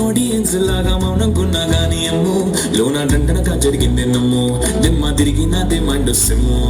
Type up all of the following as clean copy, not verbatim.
audience లాగా మౌనంకున్నా గానీ అమ్ము లోన డంటనగా జరిగింది నమ్ము దిమ్మ తిరిగినదే మైండ్ సిమ్ము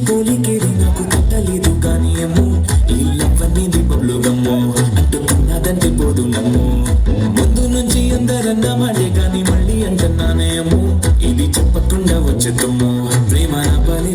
పోలికేది నాకు తట్టలేదు కానీ ఏమో ఈ లవ్ అనేది బబ్లు గమ్ము అంటున్నదంటే పోదు నమ్ము ముందు నుంచి అందరన్నా మాటే కానీ మళ్ళీ అంటున్నానేమో ఇది చెప్పకుండా వచ్చేద్దాము ప్రేమ నా పని